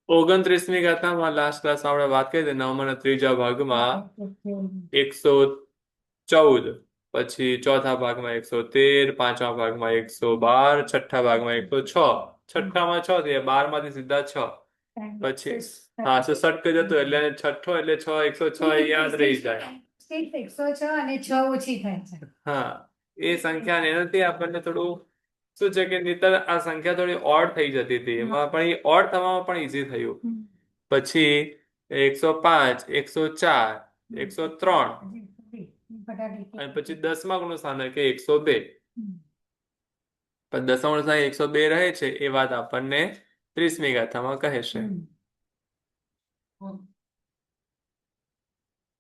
29મી ઘાતમાં last class આપણે વાત કરી હતી નવમાના ત્રીજા ભાગમાં 114, પછી ચોથા ભાગમાં 113, પાંચમા ભાગમાં 112, છઠ્ઠા ભાગમાં 106, છઠ્ઠામાં 6 થયા, 12 માંથી સીધા 6, પછી હા સટ કરી જતો એટલે છઠ્ઠો એટલે 6, 106 યાદ રહી જાય. 106 અને 6 ઓછી થાય છે. હા એ સંખ્યા એનાથી આપણને થોડું શું છે કે નહીતર આ સંખ્યા થોડી ઓડ થઈ જતી હતી, એમાં પણ એ ઓડ થવામાં પણ ઈઝી થયું. પછી 105, 104, 103 અને પછી 10મા ગુણ સ્થાન કે 102, પણ 10મા ગુણ સ્થાન 102 રહે છે એ વાત આપણને 30મી ગાથામાં કહે છે.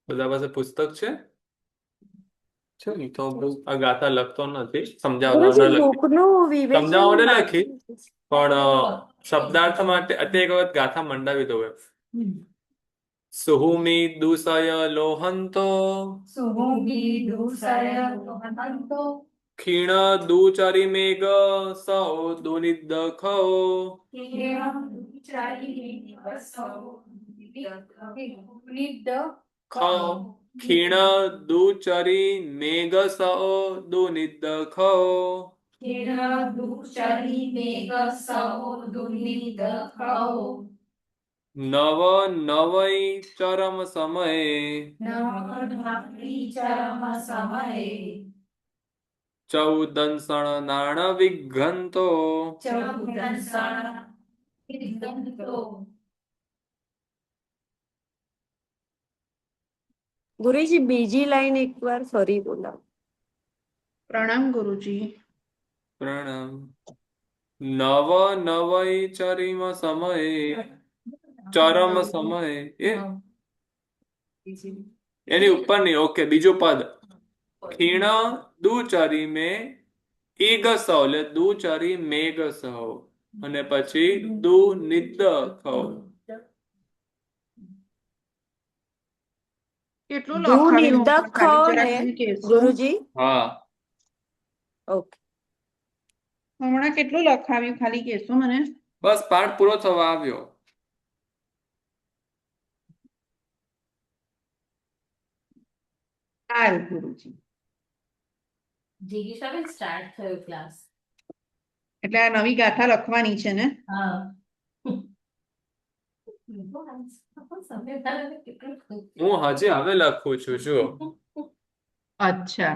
બધા પાસે પુસ્તક છે? તો આ ગાથા લખતો નથી, સમજાવવા માટે લખી, પણ શબ્દાર્થ માટે અત્યારે એક વખત ગાથા મંડાવી દઉં એમ. સુહુમી દુસય લોહંતો ખીણ દુચરી મેઘ સૌ દુનિદ ખો ખીણ દુચરી મેઘ સૌ દુનિદ ખો નવ નવઈ ચરમ સમયે ચૌદંસણ નાણ વિઘ્નતો ગુરુજી બીજી લાઈન એકવાર ફરી બોલાવો. પ્રણામ ગુરુજી. પ્રણામ. નવ નવઈ ચરમ સમયે ચરમ સમયે એની ઉપર નહીં. ઓકે, બીજું પદ ખીણ દુચરી મે ઈગ સૌ એટલે દુચરી મેઘ સૌ અને પછી દુ નિદ ખૌ. કેટલું ધૂ લખાવ્યું નિર્દક ખાલી ખો જરાક ને મને કહેશો? ગુરુજી? હા ઓકે. હમણાં કેટલું લખાવ્યું ખાલી કહેશો મને? બસ પાઠ પૂરો થવા આવ્યો. સારું ગુરુજી. સ્ટાર્ટ થયો ક્લાસ. એટલે આ નવી ગાથા લખવાની છે ને? હું હજી હવે લખું છું શું. અચ્છા.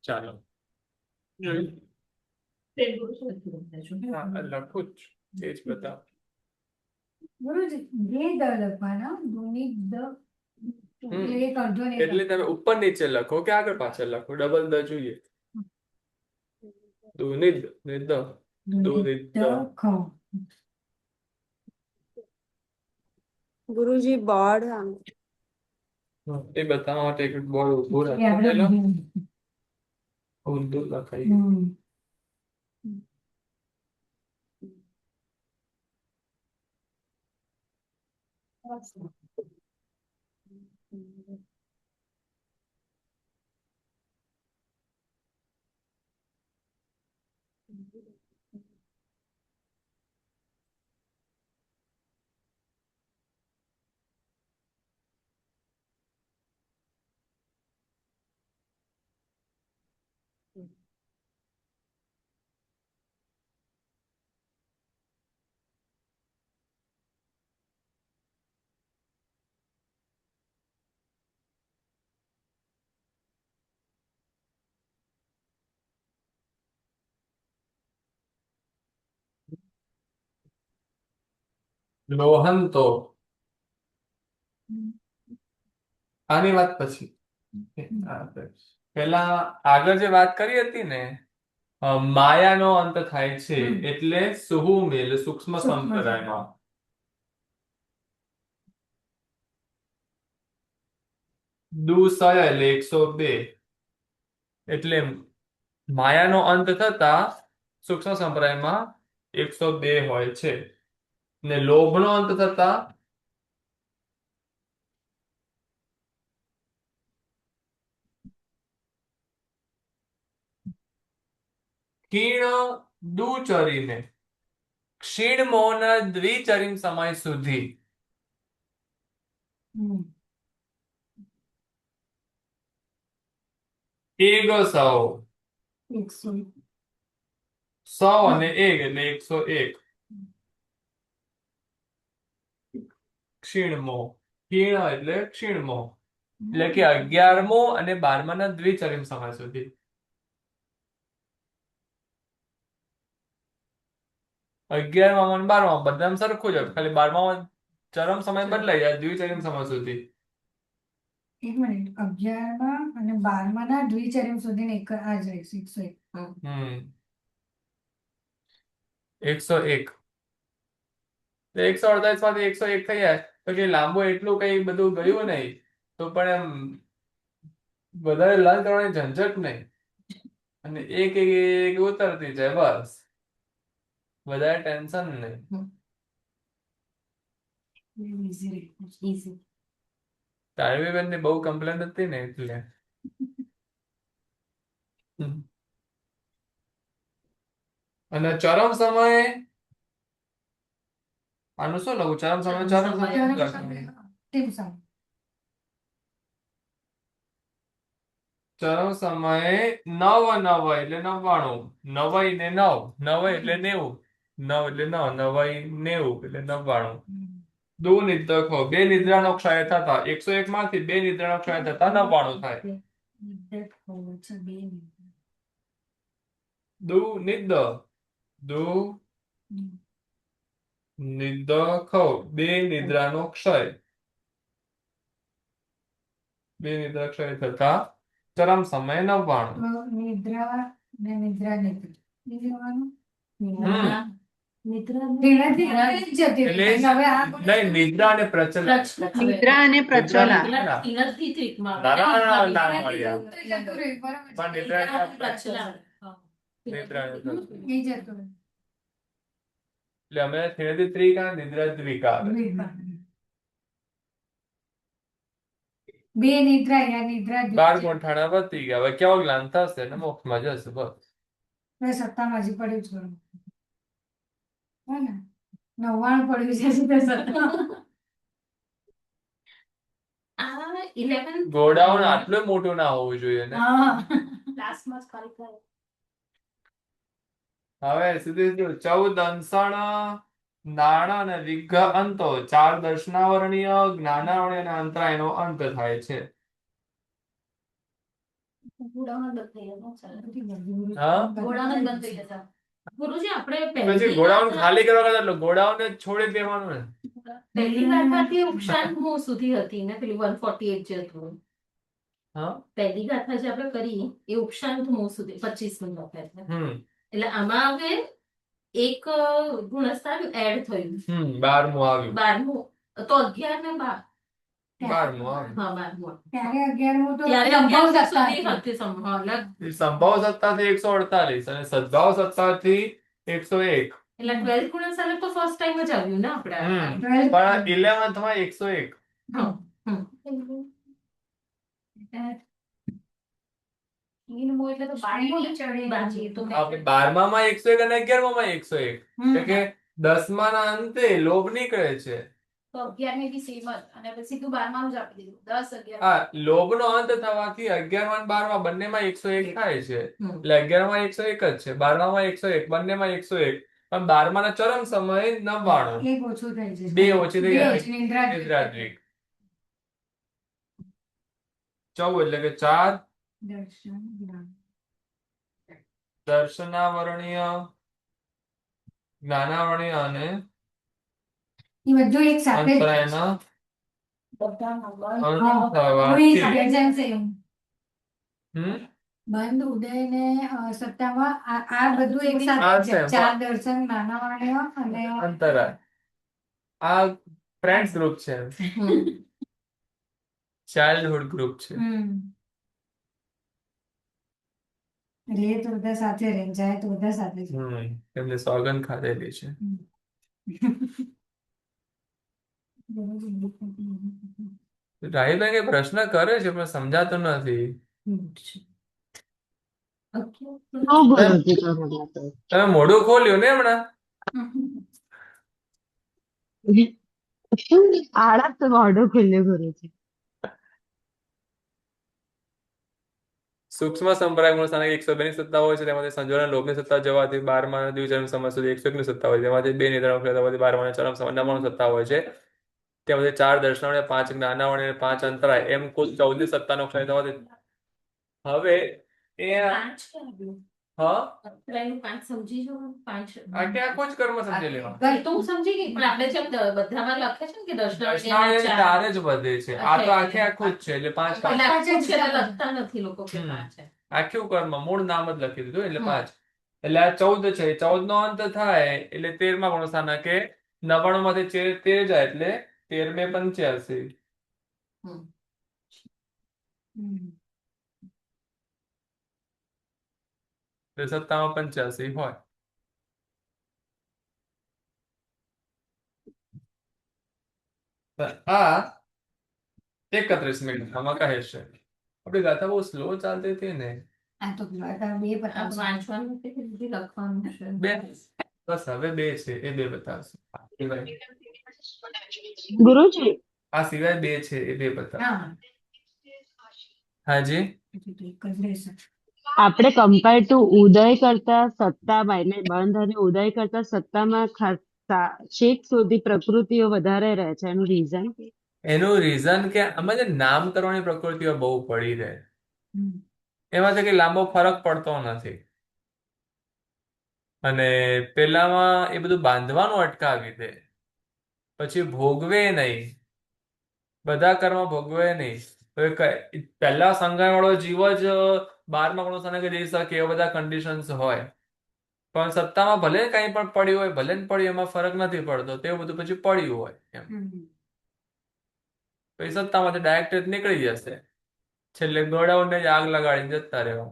ચાલો લખું જ એ જ બતાવ. ગુરુજી બે દ લખવાના, દુનિદ એક અડધો ને એટલે તમે ઉપર નીચે લખો કે આગળ પાછળ લખો? ડબલ દ જોઈએ. દુનિદ નિદ દુનિદ ખો. ગુરુજી બોર્ડ એ બતાવવા માટે એક બોર્ડ ઉભું રાખો. ઊંધું લખાય. લોહંતો આની વાત પછી પેલા આગળ જે વાત કરી હતી ને માયાનો અંત થાય છે હમ. એટલે સુહુમી એટલે સૂક્ષ્મ સૂક્ષ્મ સંપ્રદાયમાં. દુસય એટલે 102 એટલે માયાનો અંત થતા સૂક્ષ્મ સંપ્રદાયમાં 102 હોય છે ને લોભનો અંત થતા ખીણ દુચરીને ક્ષીણ મોહન દ્વિચરીમ સમય સુધી હમ. એગ સૌ 100. 100 અને 1 એટલે 101 ક્ષીણમો ખીણ એટલે ક્ષીણમો એટલે કે 11મો અને 12માના દ્વિચરીમ સમય સુધી 11માં અને 12માં બધામાં સરખું જ હોય ખાલી 12માં ચરમ સમય બદલાઈ જાય દ્વિચરીમ સમય સુધી. એક મિનિટ 11માં અને 12માં ના દ્વિચરીમ સુધી એક આ જ રહેશે 101. 101 148 માંથી 101 થઈ જાય તો કે લાંબુ એટલું કઈ બધું ગયું નહીં તો પણ એમ વધારે લર્ન કરવાની ઝંઝટ નહીં અને એક એક એક ઉતરતી જાય બસ વધારે ટેન્શન નહીં. Easy. તારવી બેનની બહુ કમ્પ્લેન હતી ને એટલે અને ચરમ સમયે આનું શું લખું ચરમ સમય ચરમ સમય ટીમ સામ. ચરમ સમયે 99 એટલે 99 નવાઈ ને 9 નવાઈ એટલે 90 9 એટલે 9 નવાઈ 90 એટલે 99 દો નિદ્રા ખો બે નિદ્રાનો ક્ષય થતા 101 માંથી બે નિદ્રાનો ક્ષય થતા 99 થાય. દુ નિદ દુ નિદ ખો બે નિદ્રાનો ક્ષય બે નિદ્રા ક્ષય થતા ચરમ સમય 99. નિદ્રા ને નિદ્રા નિદ્રાનું એટલે નહીં નિદ્રા અને પ્રચલ નિદ્રા અને પ્રચલા ના ના મળ્યા પણ નિદ્રા નિદ્રા એટલે અમે થેડી ત્રિકા નિદ્રા દ્વિકા બે નિદ્રા યા નિદ્રા 12 ગોઠાણા પતી ગયા હવે કેવો જ્ઞાન થશે ને મોક્ષમાં જશે બસ. સત્તામાં હજી પડ્યું જ ખરું. હે ને 99 પડ્યું છે હજી તો સત્તામાં. ગોડાઉન આટલું મોટું ના હોવું જોઈએ ને. હા. હવે સીધું 14 અંશણ નાણ અને વિઘ્ઘ અંતો 4 દર્શનાવરણીય જ્ઞાનાવરણીય અને અંતરાયનો અંત થાય છે. હા ગુરુજી આપણે પછી ગોડાઉન ખાલી કરવા કરતા ગોડાઉન છોડી દેવાનું ને. પહેલી ગાથાથી ઉપશાંત મોહ સુધી હતી ને પેલી 148 જે હતું. હા પહેલી ગાથા જે આપણે કરી એ ઉપશાંત મોહ સુધી 25 મી વખત છે. એટલે આમાં હવે એક ગુણસ્થાન એડ થયું. 12મું આવ્યું 12મું તો 11 ને 12 12મું આવ્યું. હા 12મું ત્યારે 11મું તો સંભવ સત્તા હતી સંભવ સત્તાથી 148 અને સદભાવ સત્તાથી 101 એટલે 12 ગુણસ્થાન તો ફર્સ્ટ ટાઈમ જ આવ્યું ને આપણે પણ 11th માં 101 હા એટલે તો 12માં 101 અને 11માં 101 એટલે કે 10મા ના અંતે લોભ નીકળે છે. તો 11 ને બી સેમ જ અને પછી સીધું 12માં જ આપી દીધું 10 11 હા લોભનો અંત થવાથી 11માં અને 12માં બંનેમાં 101 થાય છે એટલે 11માં 101 જ છે 12માં 101 બંનેમાં 101 પણ 12માં ના ચરમ સમયે 99 એક ઓછું થઈ જશે બે ઓછી થઈ જાય નિદ્રા નિદ્રાદ્રિક 14 એટલે કે 4 દર્શન જ્ઞાન દર્શનાવરણીય જ્ઞાનાવરણીય અને એ બધું એક સાથે અંતરાયના બધા અંત થવાથી નંબર બંધ ઉદય ને સત્તામાં આ બધું એક આ સાથે છે, જ ચાર દર્શન નાના વાણિયા અને અંતરા આ ફ્રેન્ડ્સ ગ્રુપ છે, ચાઇલ્ડહુડ ગ્રુપ છે. રે તો બધા સાથે રહે જાય તો બધા સાથે જ. એમને સોગંદ ખાધેલી છે. રાહિલભાઈ કઈ પ્રશ્ન કરે છે પણ સમજાતો નથી. તમે મોઢું ખોલ્યું ને હમણાં. આળસ તો મોઢો ખુલ્યો કરે છે. સૂક્ષ્મ સંપ્રદાય મૂળ સ્થાનક 102 ની સત્તા હોય છે. તેમાંથી સંજોગોના લોભની સત્તા જવાથી 12મા દ્વિચરમ સમાસ સુધી 101 ની સત્તા હોય છે. તેમાંથી 2 નિર્ધારણ થવાથી 12મા ચરમ સમાસ 9 સત્તા હોય છે. તેમાંથી 4 દર્શનાવળી, 5 જ્ઞાનાવળી અને 5 અંતરાય એમ કુલ 14 ની સત્તાનો ક્ષય થવાથી હવે એ પાંચ ક્યાં? હા અત્રેનું પાંચ સમજી જવાનું. પાંચ આ કે આખો જ કર્મ સમજી લેવા. એ તો હું સમજી ગઈ, પણ આપણે જેમ બધામાં લખે છે ને કે દર્શનાવળી દર્શનાવળી ચાર. ચાર જ વધે છે. આ તો આખે આખું જ છે એટલે 5 એટલે આખું છે એટલે લખતા નથી લોકો કે પાંચ છે. આખું કર્મ મૂળ નામ જ લખી દીધું એટલે 5. એટલે આ 14 છે. 14 નો અંત થાય એટલે 13મા ગુણસ્થાનકે 99 માંથી 13 જાય એટલે 13 ને 85. એટલે 87 હોય. આ 31 મિનિટ આમાં કહે છે. આપણી ગાથા બહુ સ્લો ચાલતી હતી ને. આ તો બે બતાવશે. વાંચવાનું કે બીજું લખવાનું છે. બે બસ હવે 2 છે એ 2 બતાવશે. ગુરુજી આ સિવાય 2 છે એ 2 બતાવશે. હા હાજી એક જ રહેશે. આપણે કમ્પેર ટુ ઉદય કરતા સત્તામાં એટલે બંધ અને ઉદય કરતા સત્તામાં છેક સુધી પ્રકૃતિઓ વધારે રહે છે એનું રીઝન એનું રીઝન કે આમાં જે નામ કરવાની પ્રકૃતિઓ બહુ પડી રહે એમાંથી કઈ લાંબો ફરક પડતો નથી. અને પેલામાં એ બધું બાંધવાનું અટકાવી દે પછી ભોગવે નહીં. બધા કર્મ ભોગવે નહીં. પહેલા સંગાય વાળો જીવ જ 12મા ગુણસ્થાનકે જઈ શકે એવા બધા કન્ડિશન્સ હોય. પણ સત્તામાં ભલે કંઈ પણ પડ્યું હોય ભલે ને પડ્યું એમાં ફરક નથી પડતો. તે બધું પછી પડ્યું હોય એમ પછી સત્તામાંથી ડાયરેક્ટ નીકળી જશે. છેલ્લે ગોડાઉનને જ આગ લગાડીને જતા રહેવા.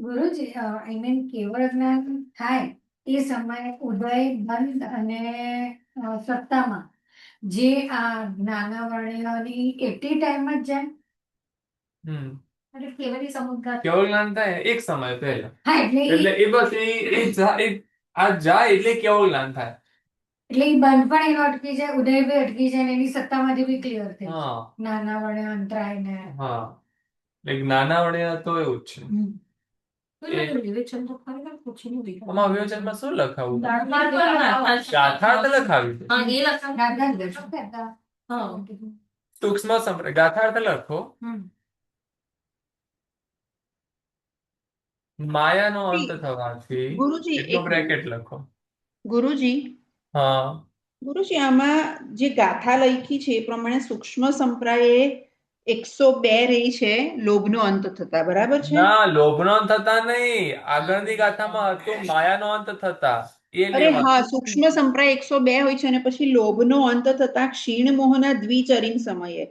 ગુરુજી આઈ મીન કેવળ જ્ઞાન થાય એ સમયે ઉદય બંધ અને સત્તામાં જે આ નાના વર્ણિયોની એટલી ટાઈમ જ જાય. એટલે કેવળી સમુદ્ર કેવળ જ્ઞાન થાય એક સમય પહેલા હા એટલે એ બસ આ જાય એટલે કેવળ જ્ઞાન થાય. એટલે એ બંધ પણ એનો અટકી જાય, ઉદય બી અટકી જાય ને એની સત્તામાંથી બી ક્લિયર થઈ જાય. હા નાના વર્ણ્ય અંતરાય ને હા like નાના વડે તો એવું જ છે. વિવેચન તો ખરેખર પૂછીને લીધું. આમાં વિવેચનમાં શું લખાવું? ગાથાર્થ ગાથાર્થ લખાવ્યું છે. હા, એ લખાવ્યું. દાદા દર્શન કરતા. હા. સૂક્ષ્મ સંપ્રદાય ગાથાર્થ લખો. માયાનો અંત થવાથી ગુરુજી એટલો એક બ્રેકેટ લખો. ગુરુજી હા ગુરુજી આમાં જે ગાથા લખી છે એ પ્રમાણે સૂક્ષ્મ સંપ્રાયે 102 રહી છે લોભનો અંત થતા, બરાબર છે? ના લોભનો અંત થતા નહીં. આગળની ગાથામાં હતું માયાનો અંત થતા એ અરે લેવા. હા, સૂક્ષ્મ સંપ્રાય 102 હોય છે અને પછી લોભનો અંત થતા ક્ષીણ મોહના દ્વિચરીમ સમયે.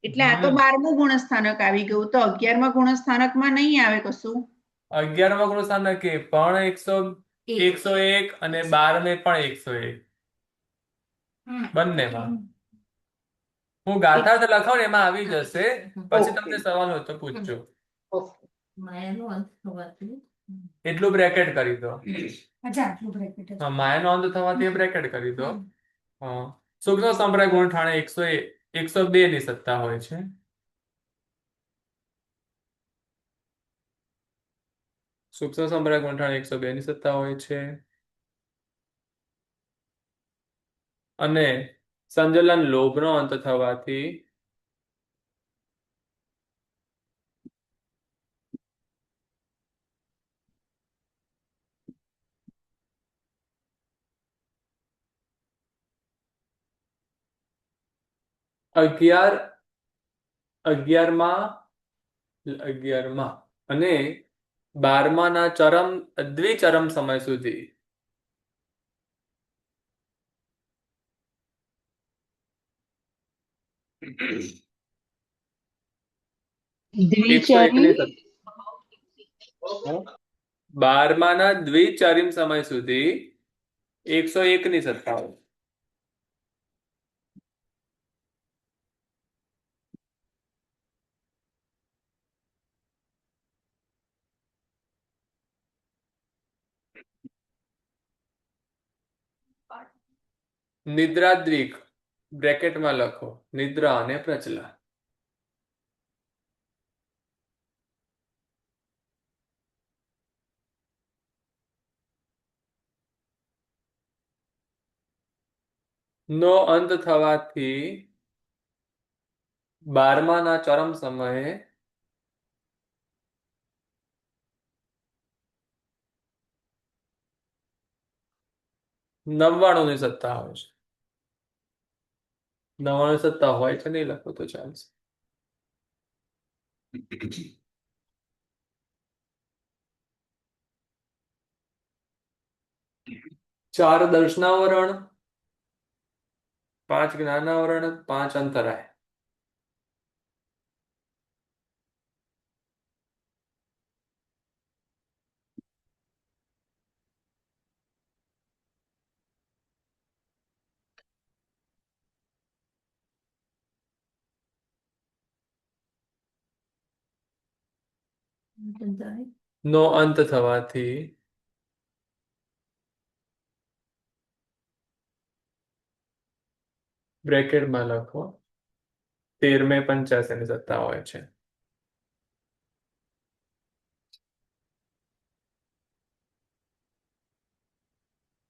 એટલે આ તો 12મું ગુણસ્થાનક આવી ગયું. તો 11મા ગુણસ્થાનકમાં નહીં આવે કશું? 11મા ગુણસ્થાનકે પણ 101 અને 12 ને પણ 101 બંનેમાં. હું ગાથાર્થ લખાવું ને એમાં આવી જશે. પછી તમને સવાલ હોય તો પૂછજો. માયાનો અંત થવાથી એટલું બ્રેકેટ કરી દો. અચ્છા આટલું બ્રેકેટ જ. હા, માયાનો અંત થવાથી બ્રેકેટ કરી દો. હા સૂક્ષ્મ સંપ્રદાય ગુણ ઠાણે 102 ની સત્તા હોય છે. સૂક્ષ્મ સંપ્રદાય ગુણ ઠાણે 102 ની સત્તા હોય છે. અને સંજલન લોભનો અંત થવાથી 11માં અને 12માના દ્વિચરમ સમય સુધી. દ્વિચરી 12માના દ્વિચરિમ સમય સુધી 101ની સત્તા હોય. નિદ્રાદ્વિક બ્રેકેટમાં લખો, નિદ્રા અને પ્રચલા. નો અંત થવાથી 12માના ચરમ સમયે 99ની સત્તા હોય છે. 99ની સત્તા હોય છે, નહીં લખો તો ચાલશે. ચાર દર્શનાવરણ, 5 જ્ઞાનાવરણ, 5 અંતરાય. નો અંત થવાથી બ્રેકેટમાં લખો 13 મે 85ની સત્તા હોય છે.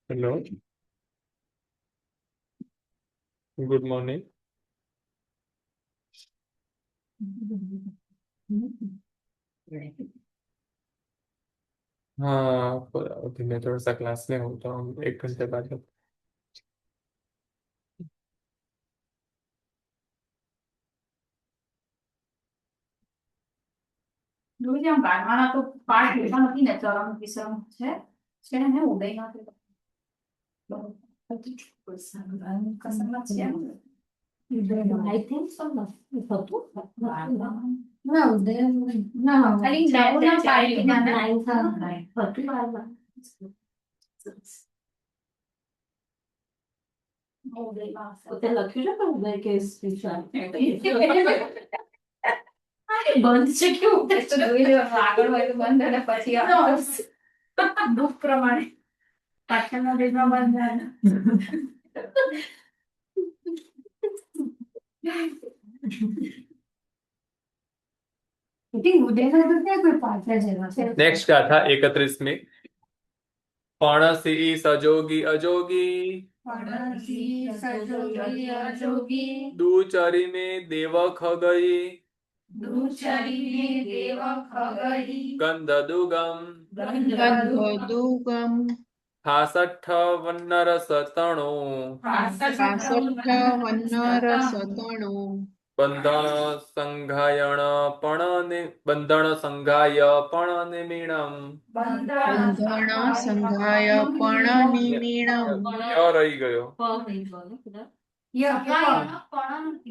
Hello, good morning. हाँ, अभी मैं थोड़ा सा क्लास में हूँ तो हम 1 घंटे बाद જોઈ બારમાના તો પાઠ ભેગા નથી ને ચરમ વિશ્રમ છે ને ઉદયમાં I think so. હતું? ના ઉદય ના ખાલી નવના પાઠના Ninth હતું 12માં. ઉદયમાં તે લખ્યું છે પણ ઉદય કે સ્પીચ બંધ છે કે ઉદય છે? જોઈ લેવાનું આગળ હોય તો બંધ અને પછી બુક પ્રમાણે પાછળના પેજમાં બંધ થાય ને. ઉદયના તો ક્યાં કોઈ પાત્ર છે नेक्स्ट गाथा 31મી. પણસી સજોગી અજોગી પડસી સજોગી અજોગી દુચરી में देव खगई દુચરીને દેવ ખગઈ गंध दुगम ગંધદુગમ 66 વન્નર સતણો 65 વન્નર સતણું બંધન સંઘાય પણ નિમિણમ. બંધણ સંઘાય પણ નિમિણમ. ક્યાં રહી ગયો?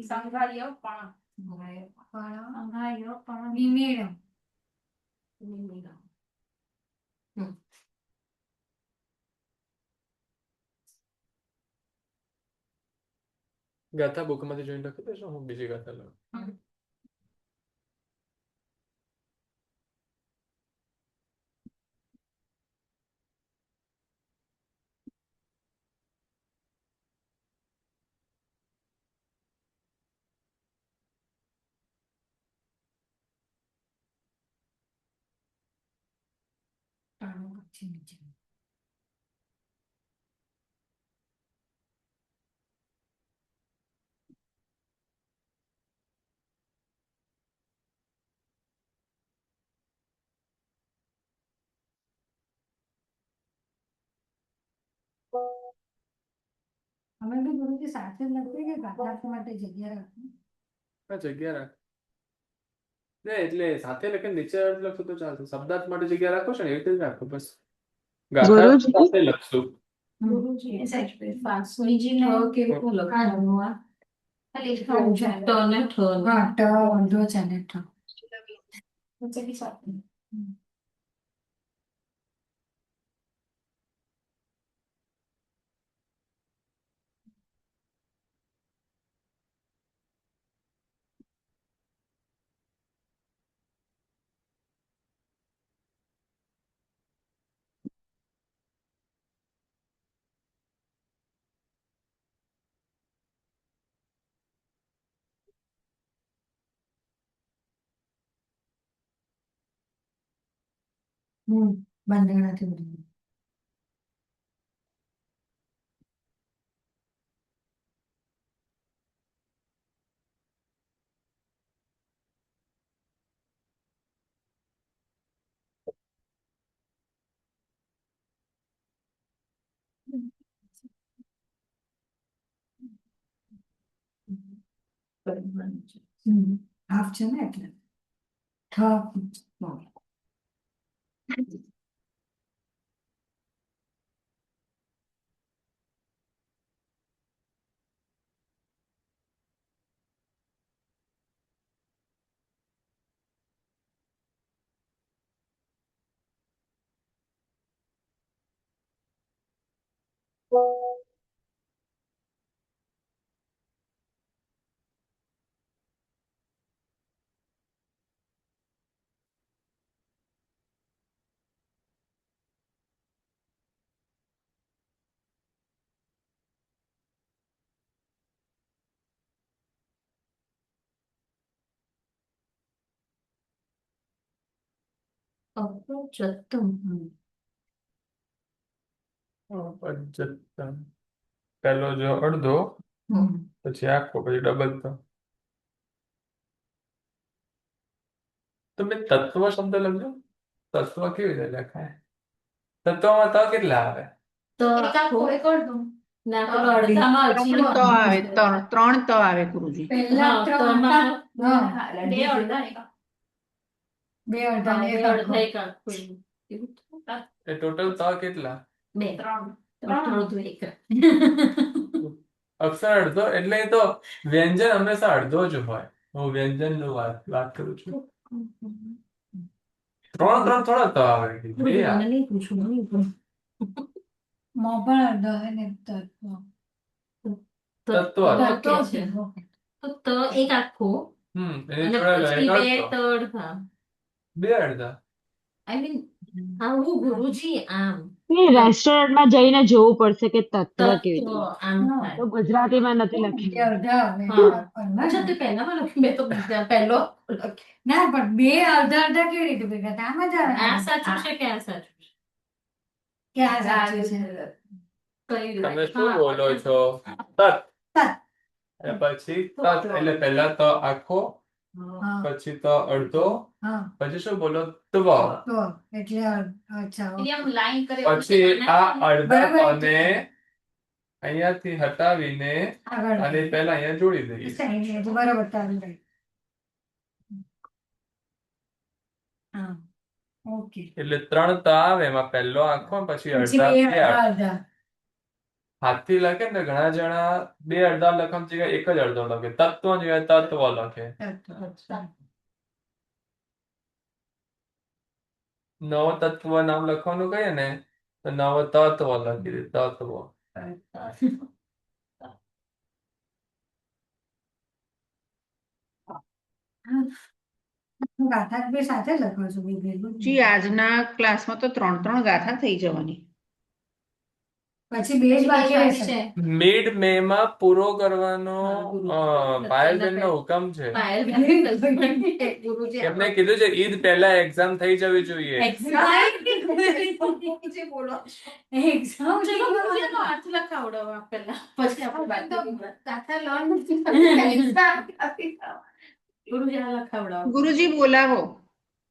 સંઘાય પણ નિમેળ ગાથા બુકમાંથી જોઈને લખી દેશો, હું બીજી ગાથા લઉં. અમે બી ગુરુજી સાથે જ લખીએ કે ગાથા માટે જગ્યા રાખી જગ્યા રાખ. ને એટલે સાથે લખીને નીચે અર્થ લખો તો ચાલશે. શબ્દાર્થ માટે જગ્યા રાખો છો ને એવી રીતે જ રાખો બસ. ગાથા ગુરુજી સાથે લખશું. ગુરુજી એ સાચું કહ્યું. બીજી ઠ કેવું લખવાનું આ? ખાલી ટ ને ઠ ને. હા ટ ઊંધો છે ને ઠ. પછી સાચું. બંધાણાથી બધું. હાફ છે ને એટલે ઠ. અપચત્તમ. અપજ્જતમ. પહેલો જો અડધો, પછી આખો, પછી ડબલ ત. તમે તત્વ શબ્દ લખજો. તત્વ કેવી રીતે લખાય? તત્વમાં ત કેટલા આવે? તો એક આખો એક અડધો. ના પેલો અડધામાં હજી ત્રણ ત આવે, ત્રણ ત આવે ગુરુજી. પહેલા હા, ત્રણ તમારા- હા, હા, એટલે બે અડધા ને એક આખો. બે અડધા ને એક આખો. અડધા એક આખું એવું. એવું થાય? એ ટોટલ ત કેટલા? બે ત્રણ. અડધું એક. અક્ષર અડધો એટલે એ તો વ્યંજન હંમેશા અડધો જ હોય. હું વ્યંજન નું વાત કરું છું. ત્રણ ત્રણ થોડા ત આવે? બે મને આવે. નહીં પૂછવું, નહીં પૂછવું. મોં પણ અડધો હોય ને તત્વ. તત્વ. તત્વ છે. તો ત એક આખો એની અને જોડે પછી એક બે અડધો. અડધા. બે અડધા. આઈ મીન આવું ગુરુજી આમ રેસ્ટોરન્ટમાં જઈને જોવું પડશે કે તત્વ કેવી તત્વ રીતે. આમ હા. થાય. તો ગુજરાતીમાં નથી બે લખ્યું. અડધા આવે. હા. પણ અચ્છા તે પહેલામાં લખ્યું, મેં તો બીજા પહેલો લખ્યું. ના પણ બે અડધા અડધા કેવી રીતે ભેગા થાય? આમ જ આવે. આ સાચું છે કે આ સાચું છે? કે આ સાચું છે. કઈ રીતે? તમે શું હા. બોલો છો? તત. તત. અને પછી તત એટલે પહેલા ત આખો, હા પછી ત અડધો, હા પછી શું બોલો? ત્વ. તો એટલે અચ્છા એટલે આમ લાઈન કરે પછી આ અડધા બરાબર. તને અહીંયાથી હટાવીને આગળ અને પહેલા અહીંયા જોડી દઈએ. સાઈડ એટલે બરાબર તારું right. હા ઓકે. એટલે ત્રણ ત આવે, એમાં પહેલો આખો, પછી પછી અડધા. બે બે અડધા. અડધા. હાથથી લખે ને ઘણા જણા બે અડધા લખવાની જગ્યાએ એક જ અડધો લખે. તત્વ ની જગ્યાએ તત્વ લખે. અચ્છા. નવ તત્વ નામ લખવાનું કહીએ ને તો નવ તત્વ લખી દે. તત્વ. હું ગાથા બે સાથે જ લખું છું બે ભેગું જ. જી આજના ક્લાસમાં તો ત્રણ ત્રણ ગાથા થઈ જવાની. પછી બે જ બાકી રહેશે. મિડ મે માં પૂરો કરવાનો હા, ગુરુજી. પાયલબેનનો હુકમ છે. પાયલ ગુરુજી એમને કીધું છે ઈદ પહેલા એક્ઝામ થઈ જવી જોઈએ. ગુરુજી બોલો. એક્ઝામ ચલો ગુરુજીનો હાથ લખાવડાવો પહેલા, પછી આપણે વાત કરીએ. ગાથા લોન નથી. ગુરુજી આ લખાવડાવો. ગુરુજી બોલાવો.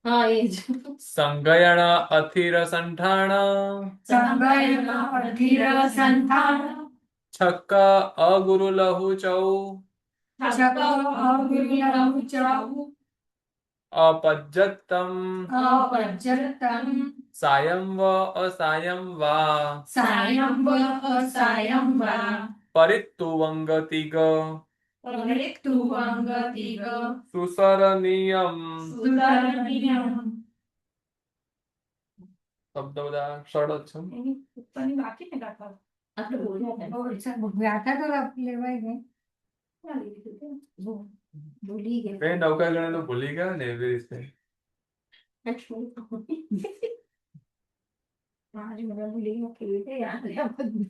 હા એ જ. સંગયણ અથિર સંઠાણ સંગયન અધીર સંથાન છક્ક અગુરુ લહુ ચૌ છક અગુરુ લહુ ચૌ अपज्यत्तम अपज्यत्तम सायं व असायं वा सायं व असायं वा परित्तुवङ्गतिग परित्तुवङ्गतिग सुसरणीयं સુતરણીયમ. શબ્દ બધા સરળ જ છે. એની ઉપરની બાકી ને કાકા આપણે બોલ્યા હતા. વ્યાખ્યા તો લેવાય ગઈ. ચાલી દીધું કે? ભૂલી ગયા. બે નૌકા ગણે તો ભૂલી ગયા ને એવી રીતે. મારી મને ભૂલી ગયો કેવી રીતે યાદ રહે આ બધું.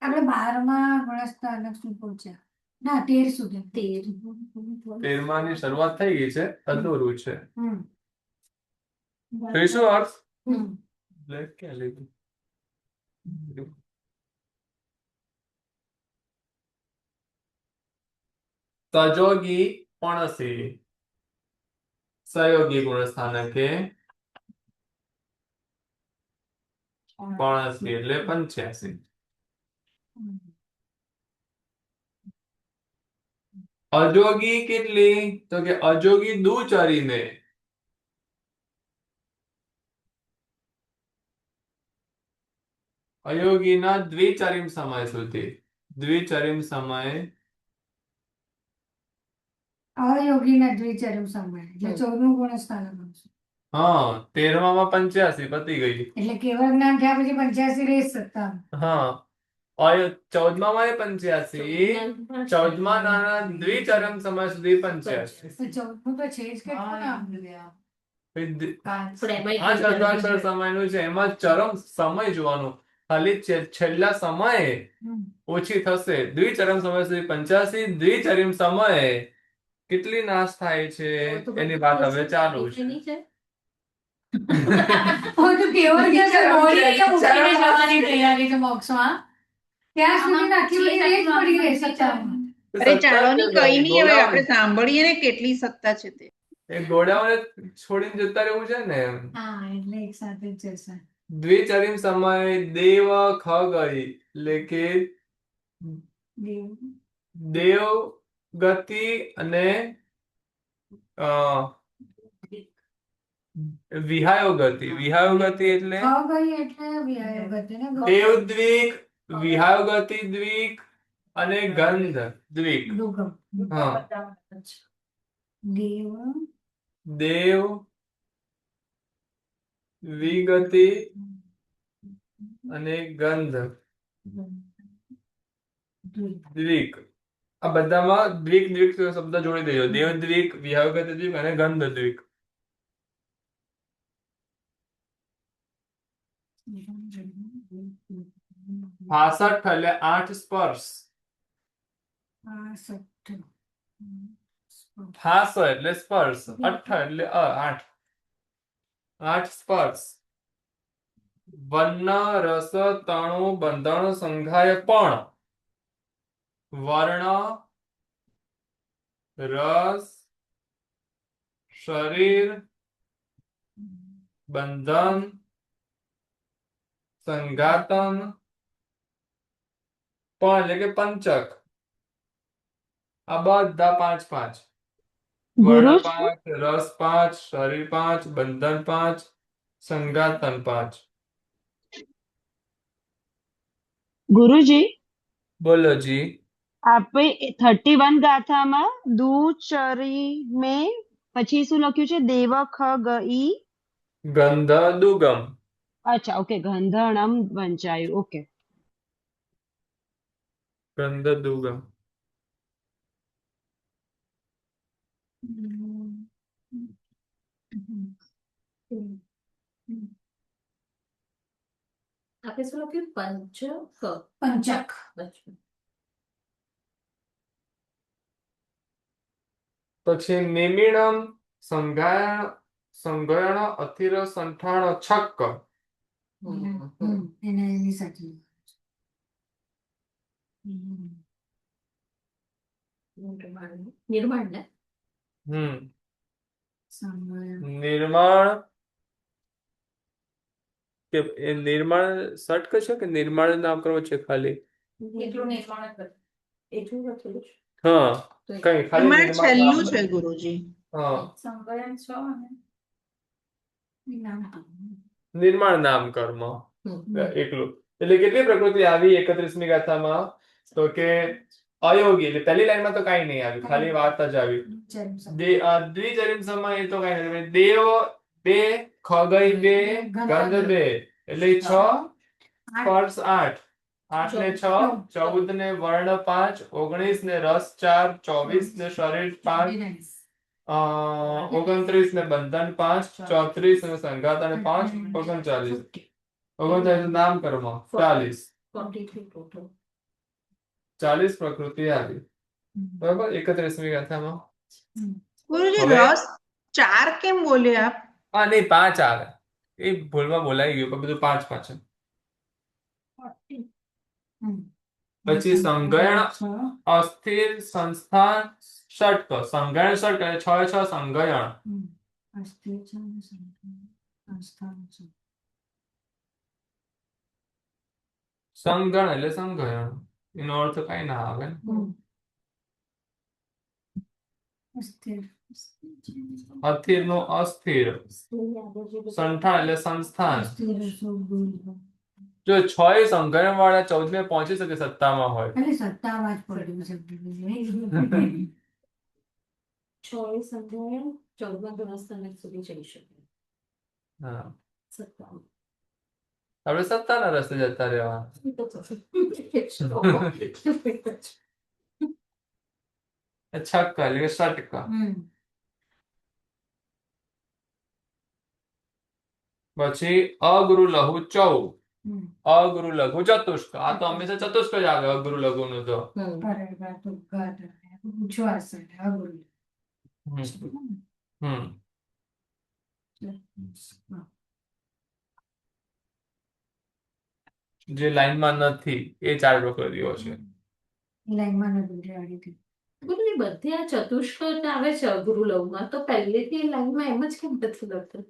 આપણે 12મા ગુણસ્થાનક શું પહોંચ્યા? ના 13 સુધી. 13માની શરૂઆત થઈ ગઈ છે, અધૂરું છે. હમ. ત્રીસું અર્થ હમ. બ્લેક ક્યાં લીધું? સહયોગી પણસી સહયોગી ગુણસ્થાનકે પણસી એટલે 85. અજોગી કેટલી? તો કે અજોગી દુચરીને અયોગીના દ્વિચરીમ સમય સુધી. દ્વિચરીમ સમય અયોગીના દ્વિચરમ સમય એટલે 14મું ગુણસ્થાનક આવશે. હા 13માં 85 પતી ગઈ. એટલે કેવળ જ્ઞાન થયા પછી 85 રહે 57. હા 14માં 85, 14માં દ્વિચરમ સમય સુધી 85. તો 14મું તો છે જ કેટલું નામ? આ ચતુરાક્ષર સમયનું છે, એમાં ચરમ સમય જોવાનું. ખાલી છેલ્લા સમયે હમ. ઓછી થશે. દ્વિચરમ સમય સુધી 85, દ્વિચરીમ સમયે કેટલી નાશ થાય છે એની વાત હવે ચાલુ છે. હવે તો કેવળ કે છે મોડી કે મૂકીને જવાની તૈયારી છે મોક્ષમાં. ત્યાં સુધી આખી બધી રેત પડી રહેશે ચાલમાં. અરે ચાલો ની કઈ નહીં, હવે આપણે સાંભળીએ ને કેટલી સત્તા છે તે. એ ઘોડાઓને છોડીને જતા રહેવું છે ને. હા એટલે એક સાથે જ જશે. દ્વિચરીમ સમય દેવ ખગઈ એટલે કે દેવ ગતિ અને વિહાયો ગતિ. વિહાયો ગતિ એટલે ગઈ એટલે વિહાય ગતિ ને દેવ દ્વિક, વિહાયો ગતિ દ્વિક અને ગંધ દ્વિક. દુર્ગમ. હા દેવ દેવ વિગતિ અને ગંધ દ્વિક. આ બધામાં દ્વિક દ્વિક શબ્દ જોડી દેજો. દેવ દ્વિક, વિહાવગત દ્વિક અને ગંધ દ્વિક. હાસઠ એટલે 8 સ્પર્શ. 6 એટલે સ્પર્શ, 8 એટલે 8. 8 સ્પર્શ. વર્ણ રસ તણુ બંધન સંઘાય પણ વર્ણ રસ શરીર બંધન સંઘાતન પણ એટલે કે પંચક. આ બધા 5 5. ગુરુ વર્ણ 5, રસ 5, શરીર 5, બંધન 5, સંઘાતન 5. ગુરુજી, બોલો જી. આપે 31 ગાથામાં દુચરી મેં પછી શું લખ્યું છે? દેવ ખગઈ. ગંધ દુગમ. અચ્છા, ઓકે. ગંધણમ વંચાયું. ઓકે. ગંધ દુગમ. આપણે શું લખ્યું? પંચક. પંચક. પછી નિમિણમ સંઘયણ અથિર સંઠાણ છક્ક. એને એની સાથે નિર્માણ ને નિર્માણ કે એ નિર્માણ સટક છે કે નિર્માણ નામ કરવો છે ખાલી? એટલું નિર્માણ જ હતું. એટલું જ હતું. હા કઈ ખાલી એમાં નિર્માણ છેલ્લું નામ. છે ગુરુજી. સંગયન છ અને નિર્માણ નામ કર્મ એકલું. એટલે કેટલી પ્રકૃતિ આવી 31મી ગાથામાં? તો કે અયોગી, એટલે પહેલી લાઈનમાં તો કાંઈ નહીં આવ્યું, ખાલી વાત જ આવી. દ્વિચરિમ સમય એ તો કાંઈ નથી. દેવ 2, ખગઈ 2, ગંધ 2, એટલે 6, સ્પર્શ 8, 8 ને 6, 14 ને વર્ણ 5, 19 ને રસ 4, 24 ને શરીર 5, 29 ને બંધન 5, 34 ને સંઘાત અને 5, 39 નામ કર્મ 40, 40 પ્રકૃતિ આવી. બરાબર, 31મી ગાથામાં. ગુરુજી હવે- રસ 4 કેમ બોલે આપ? હા નહીં, 5 આવે, એ ભૂલમાં બોલાઈ ગયું, પણ બધું 5 પાછળ. પછી સંગયણ અસ્થિર સંસ્થાન ષટક, સંગયણ ષટક એટલે 6 6 સંગયણ. સંગણ એટલે સંગયણ, એનો અર્થ કઈ ના આવે. અસ્થિર નો અસ્થિર, સંઠાણ એટલે સંસ્થાન. જો 6 સંગયણ વાળા 14 પહોંચી શકે સત્તામાં હોય. એટલે સત્તામાં જ પડ્યું છે. છ સંગયન 14 ગુણસ્થાનક સુધી જઈ શકે. હા, સત્તામાં. આપણે સત્તાના રસ્તે જતા રહેવા. છક્કા એટલે કે ષટકા. પછી અગુરુ લઘુ 14, અગુરુ લઘુ ચતુષ્ક. આ તો હંમેશા ચતુષ્ક જ આવે અગુરુ લઘુ નું તો. હમ જે લાઈનમાં નથી એ 4 પ્રકૃતિઓ છે. ગુરુજી બધે આ ચતુષ્ક આવે છે ગુરુ લવમાં, તો પહેલેથી લાઈનમાં એમ જ કેમ નથી લખતું?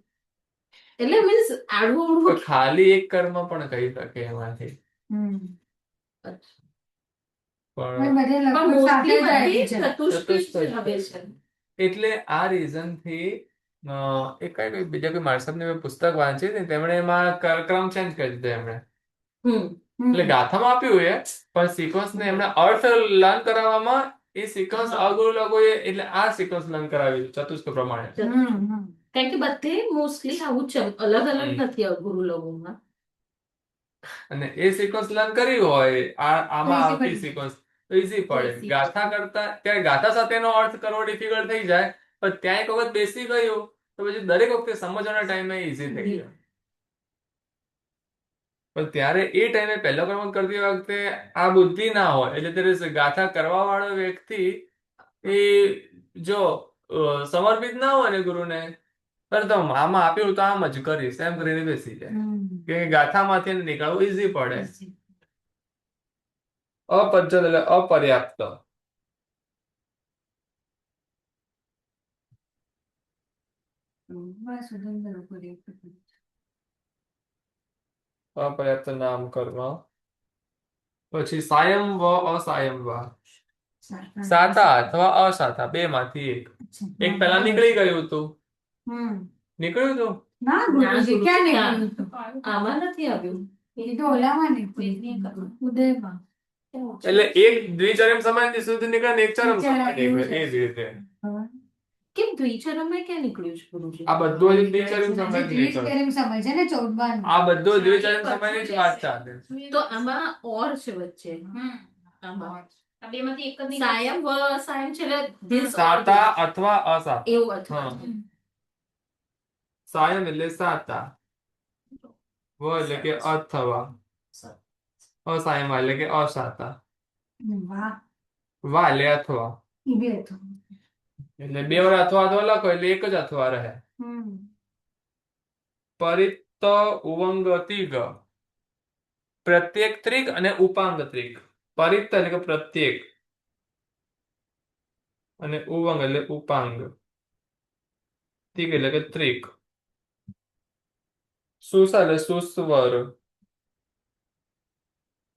એટલે મીન્સ આડવું તો આડવું. ખાલી એક કર્મ પણ કહી શકે એમાંથી. પણ પણ મોસ્ટલી બધી ચતુષ્ક ચતુષ્ક જ જ આવે છે. એટલે આ રીઝન થી એક કઈ બીજા કોઈ માણસ મેં પુસ્તક વાંચી હતી, તેમણે એમાં ક્રમ ચેન્જ કરી દીધો એમણે. એટલે ગાથામાં આપ્યું એ, પણ સિક્વન્સ ને એમણે અર્થ લર્ન કરાવવામાં એ સિક્વન્સ અગુરુ લઘુ એટલે આ સિક્વન્સ લર્ન કરાવી ચતુષ્ક પ્રમાણે. કારણ કે બધે મોસ્ટલી આવું છે, અલગ અલગ નથી ગુરુ લવમાં. અને એ સિક્વન્સ લર્ન કરી હોય આમાં easy આવતી પડી. સિક્વન્સ તો ઈઝી પડે. Easy. ગાથા કરતા ત્યારે ગાથા સાથેનો અર્થ કરવો ડિફિકલ્ટ થઈ જાય, પણ ત્યાં એક વખત બેસી ગયું તો પછી દરેક વખતે સમજવાના ટાઈમે ઈઝી થઈ જાય. પણ ત્યારે એ ટાઈમે પહેલો કર્મ કરતી વખતે આ બુદ્ધિ ના હોય, એટલે ત્યારે ગાથા કરવા વાળો વ્યક્તિ એ જો સમર્પિત ના હોય ને ગુરુને, તો આમાં આપ્યું તો આમ જ કરીશ એમ કરીને બેસી જાય. કે ગાથામાંથી નીકળવું ઈઝી પડે. અપર્જત એટલે અપર્યાપ્ત. અપર્યાપ્ત નામ કર્મ. પછી સાયમ વ અસાયમ વ, સાતા અથવા અસાતા, બે માંથી એક. એક પહેલા નીકળી ગયું હતું, નીકળ્યું હતું. ના ગુરુજી ક્યાં નીકળ્યું હતું? આમાં નથી આવ્યું. એ તો ઓલામાં નીકળ્યું ઉદયમાં. એટલે એક દ્વિચરમ સમાધિ સુધી નીકળે ને એક ચરમ સમાધિ નીકળે, એ જ રીતે. કેમ દ્વિચરમમાં ક્યાં નીકળ્યું છે ગુરુજી? આ બધું જ દ્વિચરમ સમાધિ નીકળે. દ્વિચરમ સમય છે ને 14 આ બધું દ્વિચરમ સમાધિ જ વાત ચાલે. તો આમાં ઓર છે વચ્ચે. આમાં આ બેમાંથી એક જ સાયમ વ સાયમ છે, એટલે this or સાતા this. અથવા અસાતા. એવું અથવા હા. સાયમ એટલે સાતા, વ એટલે કે અથવા, અસાયમ એટલે કે અસાતા, વાહ વા એટલે અથવા. ઈ બે હતું. એટલે બે વાર અથવા અથવા લખો એટલે એક જ અથવા રહે. પરિત ઉવંગ તિગ, પ્રત્યેક ત્રિક અને ઉપાંગ ત્રિક. પરિત એટલે કે પ્રત્યેક, અને ઉવંગ એટલે ઉપાંગ, તિગ એટલે કે ત્રિક. સુસા એટલે સુસ્વર,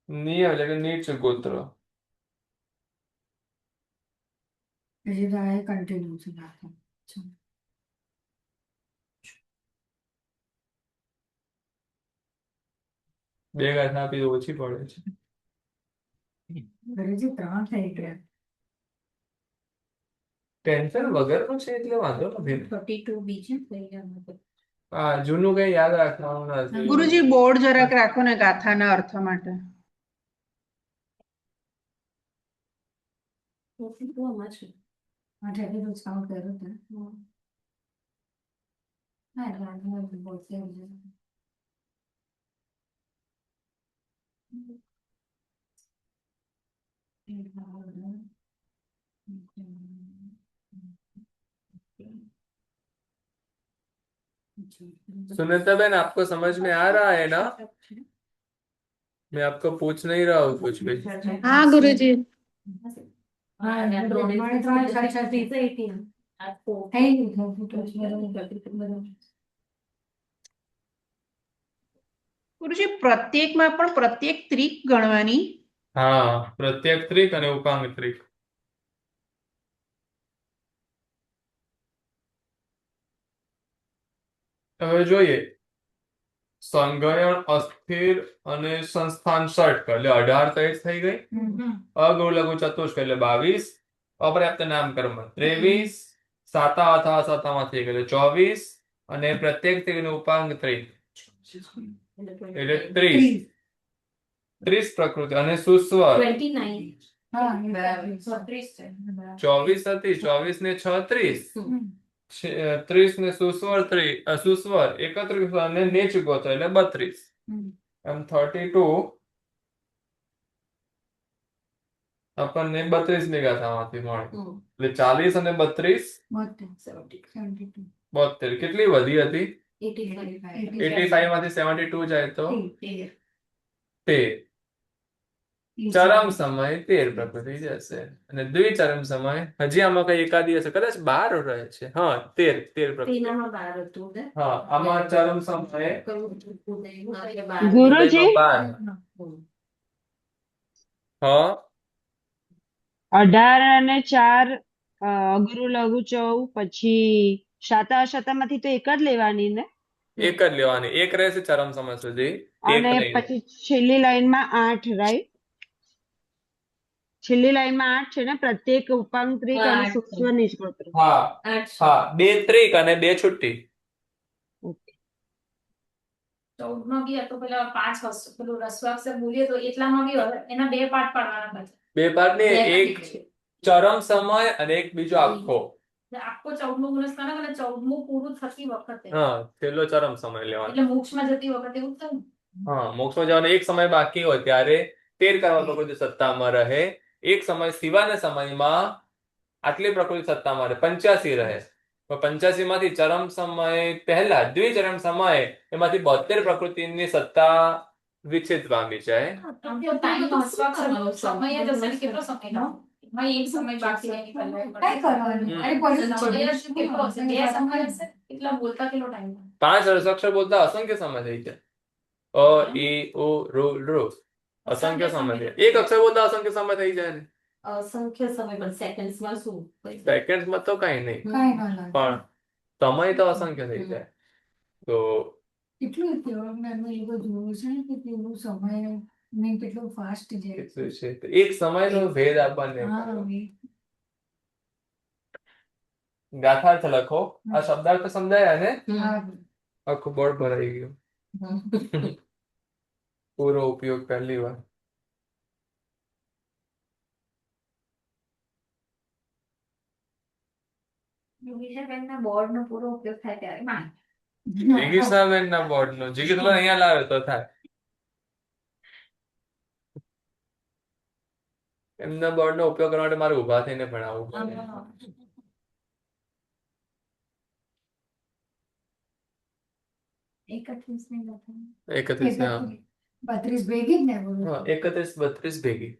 નિય એટલે કે નીચ ગોત્ર. હજી તો આ કન્ટિન્યુ છે ગાથા. બે ગાથા આપી તો ઓછી પડે છે. ગુરુજી 3 થઈ ગયા. ટેન્શન વગરનું છે એટલે વાંધો નથી. 32 બીજી થઈ ગયા. હા, જૂનું કઈ યાદ રાખવાનું નથી. ગુરુજી બોર્ડ જરાક રાખો ને ગાથાના અર્થ માટે. આમાં છે. આ ઠેલી રોજ કામ કર્યું હતું. હા, એટલે આગળ બોલશે જ. सुनीता बहन, आपको समझ में आ रहा है ना? मैं आपको पूछ नहीं रहा हूँ कुछ भी. હા ગુરુજી. હા, અને એટલે ત્રણ ત્રણ છ છ થી. થઈ ગયું. ગુરુજી પ્રત્યેકમાં પણ પ્રત્યેક ત્રિક ગણવાની. હા, પ્રત્યેક ત્રિક અને ઉપાંગ ત્રિક. હવે જોઈએ, સંગયણ અસ્થિર અને સંસ્થાન ષટક એટલે 18 થઈ ગઈ. અગુરુ લઘુ ચતુષ્ક એટલે 22. અપર્યાપ્ત નામકર્મ 23. સાતા અથવા સતામાં થઈ ગયેલું 24. અને પ્રત્યેક ત્રિકનું ઉપાંગ ત્રિક એટલે 30. 30 પ્રકૃતિ અને સુસ્વર 29. હા, બરાબર. 36 છે. 24 હતી. 24 ને 36. 30 ને સુસ્વર 31 અને નીચ ગોત્ર એટલે 32. એમ 32 આપણને 32 ની ગાથામાંથી મળે એટલે 40 અને 32 72. કેટલી વધી હતી? 85 માંથી 72 જાય તો 13. ચરમ સમય 13 પ્રકૃતિ જશે અને દ્વિચરમ સમય હજી આમાં કઈ એકાદી હશે, કદાચ 12 રહે છે. હા, 13 પ્રકૃતિ. તેનામાં 12 હતું ને? હા, આમાં ચરમ સમય ગુરુજી, ઉદયમાં 12. હા, 18 અને 4 અગુરુ લઘુ ચૌ, પછી શાતા અશાતામાંથી તો એક જ લેવાની ને, એક જ લેવાની. એક રહેશે ચરમ સમય સુધી. એક અને નહીં. પછી છેલ્લી લાઈનમાં 8, રાઈટ? છેલ્લી લાઈનમાં 8 છે ને, પ્રત્યેક ઉપાંતરિક હા, અને 8 છે. સૂક્ષ્મ નિષ્પત્ર. હા, 8 છે. હા, 2 ત્રિક અને 2 છુટ્ટી. ઓકે. 14 માં બી આ તો પેલા 5 હશે, પેલું રસ્વાક્ષર બોલીએ તો એટલામાં બી એના 2 પાઠ પાડવાના પાછા. 2 પાઠ ને બે એક પાઠ છે. ચરમ સમય અને એક બીજો આખો. એટલે આખો 14મું ગુણસ્થાનક અને 14મું પૂરું થતી વખતે હા, છેલ્લો ચરમ સમય લેવાનો. એટલે મોક્ષમાં જતી વખતે એવું થાય ને. હા, મોક્ષમાં જવાનો એક સમય બાકી હોય ત્યારે 13 કરવા પ્રકૃતિ સત્તામાં રહે. એક સમય સિવાયના સમયમાં આટલી પ્રકૃતિ સત્તામાં રહે, 85 રહે. તો 85 માંથી ચરમ સમય પહેલા દ્વિચરમ સમય એમાંથી 72 પ્રકૃતિની સત્તા વિચ્છેદ પામી જાય. આમ તો ટાઈમ હસ્તાક્ષર સમય જ હશે ને, કેટલો સમય લાવો? એમાં એક સમય બાકી રહે નીકળવા માટે. કઈ કરવાનું? હમ. અરે સમય પછી કેટલો હશે? 2 સમય હશે? કેટલા બોલતા કેટલો ટાઈમ? 5 અક્ષર બોલતા અસંખ્ય સમય થઈ જાય. અ ઈ ઉ ઋ અસંખ્ય સમય થઈ જાય. એક અક્ષર બોલતા અસંખ્ય સમય થઈ જાય ને. અસંખ્ય સમય પણ સેકન્ડ્સમાં શું? સેકન્ડમાં તો કઈ નહીં, કઈ ના લાગે. પણ સમય તો અસંખ્ય થઈ જાય. તો કેટલું મેં એ લોકો જોયું છે ને કે પેલું સમય ને કેટલું ફાસ્ટ જાય. કેટલું છે તો એક સમયનો ભેદ આપણને હા, ખબર. ગાથાર્થ લખો. આ શબ્દાર્થ સમજાયા ને? હા. આખું બોર્ડ ભરાઈ ગયું. પૂરો ઉપયોગ પહેલી વાર. વિજયબેનના બોર્ડનો પૂરો ઉપયોગ થાય ત્યારે માં. જિગીષાબેન ના બોર્ડ નો જિગીષાબેન અહીંયા લાવે તો થાય. એમના બોર્ડ નો ઉપયોગ કરવા માટે મારે ઉભા થઈને ભણાવવું પડે. 31 ની ગાથા. 31 હા. 32 ભેગી જ ને બોલું. હા, 31 32 ભેગી.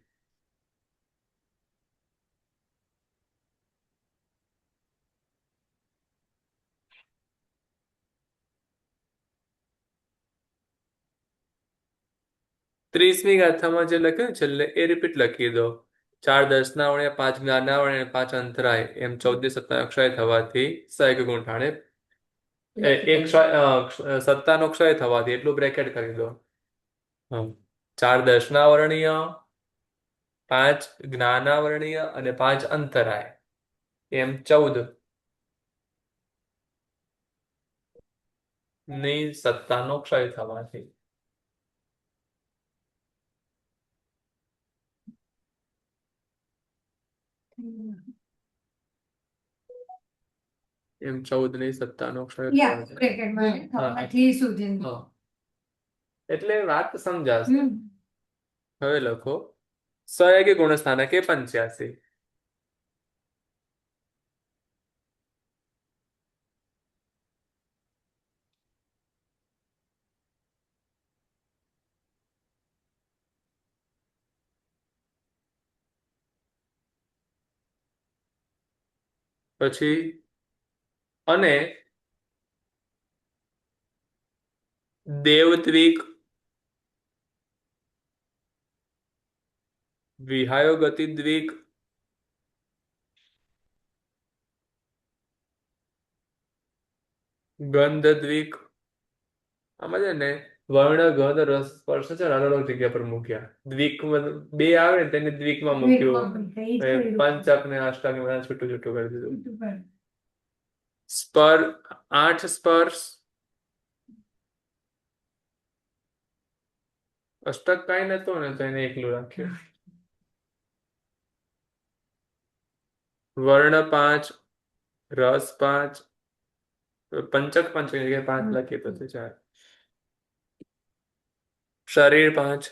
ત્રીસમી ગાથામાં જે લખ્યું છેલ્લે એ રિપીટ લખી દો. 4 દસના વડે 5 જ્ઞાનના વડે અને 5 અંતરાય એમ 14 ને 17 અક્ષય થવાથી સહગ ગુણઠાણે એક સત્તાનો ક્ષય થવાથી એટલું બ્રેકેટ કરી દો. 4 દસના વર્ણીય, 5 જ્ઞાનાવરણીય અને 5 અંતરાય એમ 14 ની સત્તાનો ક્ષય થવાથી એમ 14 ની સત્તાનો ક્ષય યા થવાથી. બ્રેકેટમાં હા. થવાથી સુધી હા. એટલે વાત સમજાશે. હવે લખો સહયોગી ગુણસ્થાનકે 85. પછી અને દેવદ્વિક, વિહાયોગતિદ્વિક, ગંધદ્વિક, આમાં છે ને વર્ણ ગંધ રસ સ્પર્શ છે ને અલગ અલગ જગ્યા પર મૂક્યા. દ્વિક બે આવે ને તેને દ્વિકમાં મૂક્યું. પંચક ને અષ્ટક ને બધા છૂટું છૂટું કરી દીધું. સ્પર 8 સ્પર્શ, અષ્ટક કાંઈ નતો ને તો એને એકલું રાખ્યું. વર્ણ 5, રસ 5, પંચક 5 ની જગ્યાએ 5 લખીએ તો 4. શરીર 5,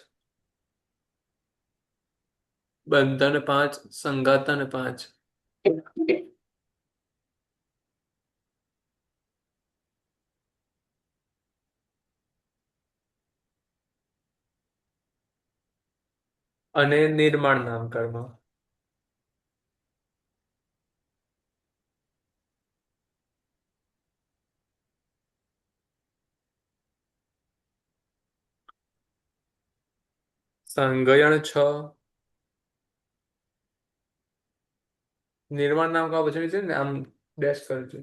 બંધન 5, સંગાતન 5. અને નિર્માણ નામકર્મ. સંગયણ 6, નિર્માણ નામ કા પછી છે ને આમ ડેશ કરજો.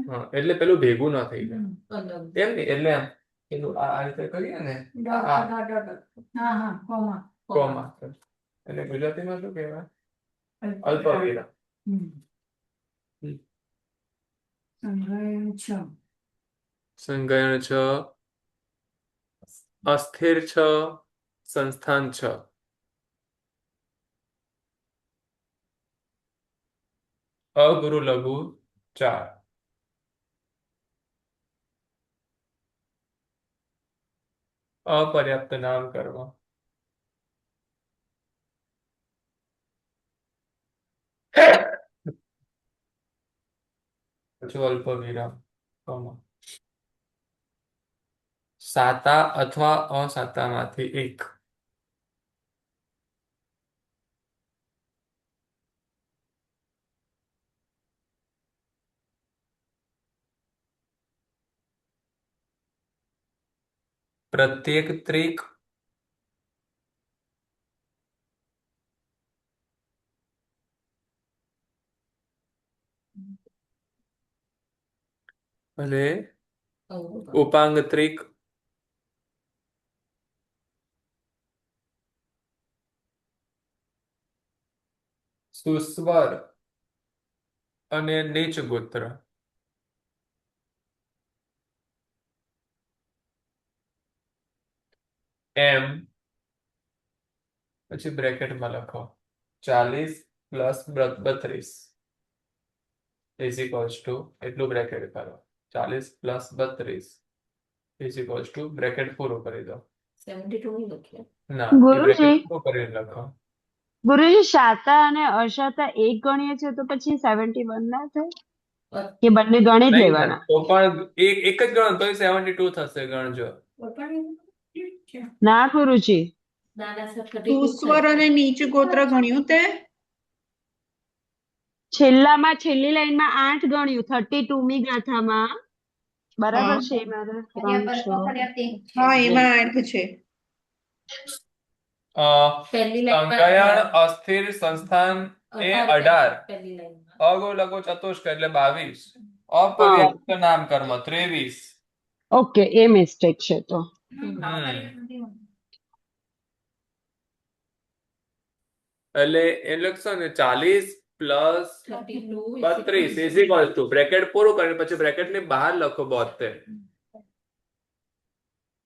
હા એટલે પેલું ભેગું ના થઈ જાય એમ ને. એટલે આમ પેલું આ રીતે કરીએ ને કોમા. એટલે ગુજરાતીમાં શું કહેવાય? અલ્પ વિરામ. સંગયણ 6, અસ્થિર 6, સંસ્થાન 6. અગુરુ લઘુ 4. અપર્યાપ્ત નામકર્મ. પછી અલ્પ વિરામ કોમા. સાતા અથવા અસાતામાંથી એક. પ્રત્યેક ત્રિક, અને ઉપાંગ ત્રિક, સુસ્વર અને નીચ ગોત્ર. એમ પછી બ્રેકેટમાં લખો 40 પ્લસ 32 ઇઝ ઇક્વલ્સ ટુ એટલું બ્રેકેટ કરો. 40 plus 32 is equals to bracket પૂરું કરી દો. 72 નહીં લખ્યા. ના એ ગુરુજી બ્રેકેટ પૂરું કરીને લખો. ગુરુજી શાતા અને અશાતા એક ગણીએ છે તો પછી 71 ના થાય કે બંને ગણી જ નહીં લેવાના? તો પણ એક જ ગણો તો 72 થશે ગણજો. ના ગુરુજી, નાના સર 32 સુસ્વર અને નીચ ગોત્ર ગણ્યું તે છેલ્લામાં છેલ્લી લાઈનમાં 8 ગણ્યું 32 મી ગાથામાં. બરાબર હા. છે મારે 3 6 હા એમાં 8 છે. અ, પહેલી લાઈનમાં સંગાયણ અસ્થિર સંસ્થાન એ 18, પહેલી લાઈનમાં અગો લઘુ ચતુષ્ક એટલે 22, હા અપર્યાપ્ત નામકર્મ 23. ઓકે, એ મિસ્ટેક છે તો. એટલે એ લખશો ને 40 plus 32 32 is equal to bracket પૂરું કરીને પછી બ્રેકેટ ની બહાર લખો 72.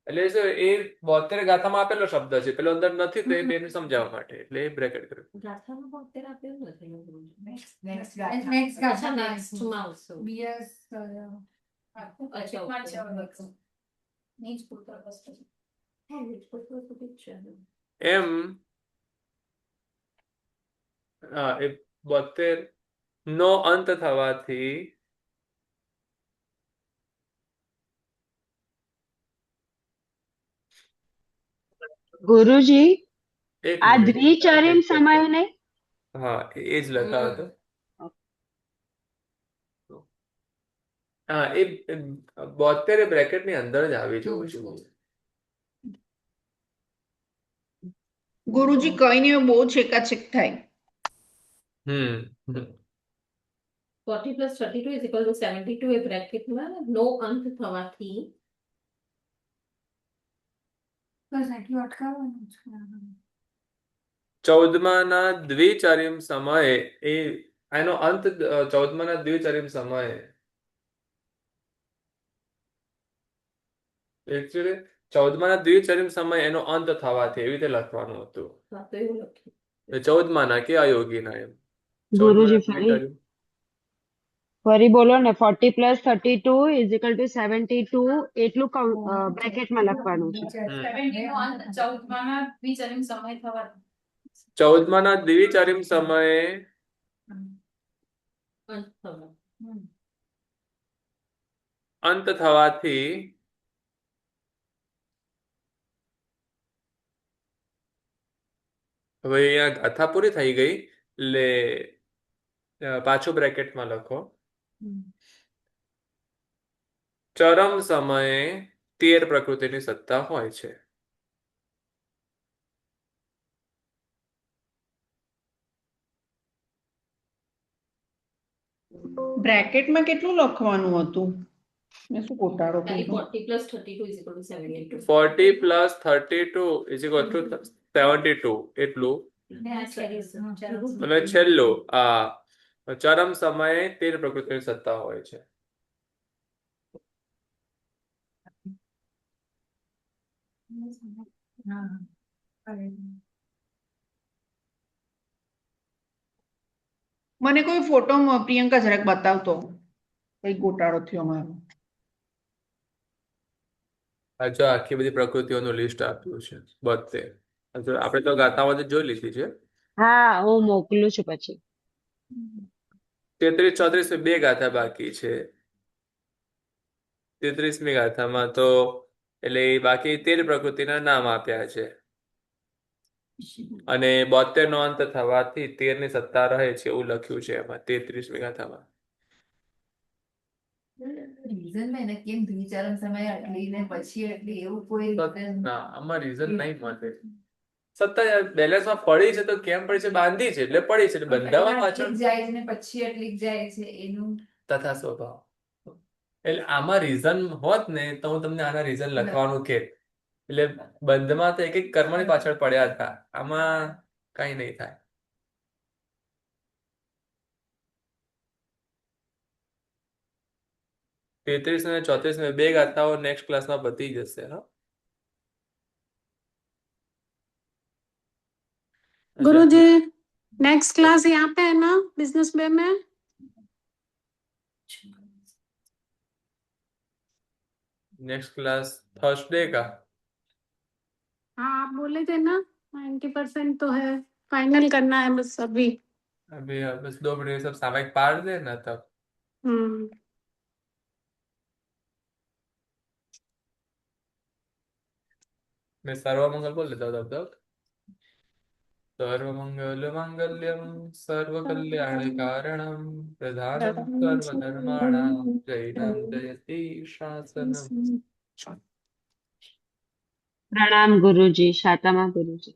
એટલે શું એ 72 ગાથામાં આપેલો શબ્દ છે, પેલો અંદર નથી તો એ બેને સમજાવવા માટે એટલે એ બ્રેકેટ કર્યું. ગાથામાં 72 આપેલું નથી ગુરુજી. નેક્સ્ટ અચ્છા નેક્સ્ટમાં આવશે. બીએસ અચ્છા ઓકે. નીચ પુત્ર વસ્તુ. હા, વિજપુર તો ઠીક છે. એમ એ 72 નો અંત થવાથી ગુરુજી, એક આ મિનિટ. દ્વિચરિમ સમય નહીં? હા, એ જ લખાવો તો. હા, એ 72 બ્રેકેટ ની અંદર જ આવી જવું જોઈએ. ગુરુજી કઈ ને બહુ છેકાછેક થાય. 40 plus 32 is equal to 72 એ બ્રેકેટમાં નો અંત થવાથી બસ આટલું અટકાવવાનું છે. 14માના દ્વિચરિમ સમયે એનો અંત 14માના દ્વિચરિમ સમયે એકચુઅલી 14માના દ્વિચરિમ સમય એનો અંત થવાથી એવી રીતે લખવાનું હતું. હા તો એવું લખ્યું. 14માના કે અયોગીના એમ. ગુરુજી 14માના દ્વિચરિમ. ફરી બોલો ને. 40 plus 32 is equal to 72 એટલું બ્રેકેટમાં લખવાનું છે. 70 નો અંત 14માના દ્વિચરિમ સમય થવાથી. 14માના દ્વિચરિમ સમયે અંત થવા. અંત થવાથી હવે અહીંયા ગાથા પૂરી થઈ ગઈ એટલે પાછું બ્રેકેટમાં લખો. ચરમ સમયે 13 પ્રકૃતિની સત્તા હોય છે. બ્રેકેટમાં કેટલું લખવાનું હતું? મેં શું ગોટાળો ખાલી કર્યો? 40 plus 32 is equal to 72. 40 plus 32 is equal to 72 એટલું. અને છેલ્લું ચરમ સમયે 13 પ્રકૃતિની સત્તા હોય છે. મને કોઈ ફોટો પ્રિયંકા જરાક બતાવતો, કઈ ગોટાળો થયો મારો. આ જો આખી બધી પ્રકૃતિઓનું લિસ્ટ આપ્યું છે 72. આપણે તો ગાથામાં જોઈ લીધી છે. હા, હું મોકલું છું પછી. 33 34 બે ગાથા બાકી છે. 33મી ગાથામાં તો એટલે બાકી 13 પ્રકૃતિના નામ આપ્યા છે અને 72 નો અંત થવાથી 13 ની સત્તા રહે છે એવું લખ્યું છે એમાં 33મી ગાથામાં. રીઝન મેં કેમ દ્વિચરમ સમય આટલી ને પછી આટલી એવું કોઈ ના, આમાં રીઝન નહીં મળે. સત્તા બેલેન્સમાં પડી છે તો કેમ પડી છે? બાંધી છે એટલે પડી છે. બંધાવા પાછળ જાય છે ને પછી આટલી જાય છે એનું તથા સ્વભાવ. એટલે આમાં રીઝન હોત ને તો હું તમને આના રીઝન લખવાનું કે એટલે બંધમાં તો એક એક કર્મની પાછળ પડ્યા હતા. આમાં કઈ નહીં થાય. તેત્રીસ અને 34 બે ગાથાઓ નેક્સ્ટ ક્લાસમાં બતી જશે. હા, गुरुजी नेक्स्ट क्लास यहाँ पे है ना बिजनेस बे में? नेक्स्ट क्लास थर्सडे का. हाँ आप बोले थे ना 90% तो है, फाइनल करना है बस अभी. अभी बस 2 मिनट सब सामयिक पार देना तब. मैं सर्वमंगल बोल लेता हूँ तब तक. सर्वमंगल मांगल्यम सर्वकल्याणकारणम प्रधानम सर्वधर्माणां जयिनां जयति शासनम. પ્રણામ ગુરુજી. શાતામાં ગુરુજી.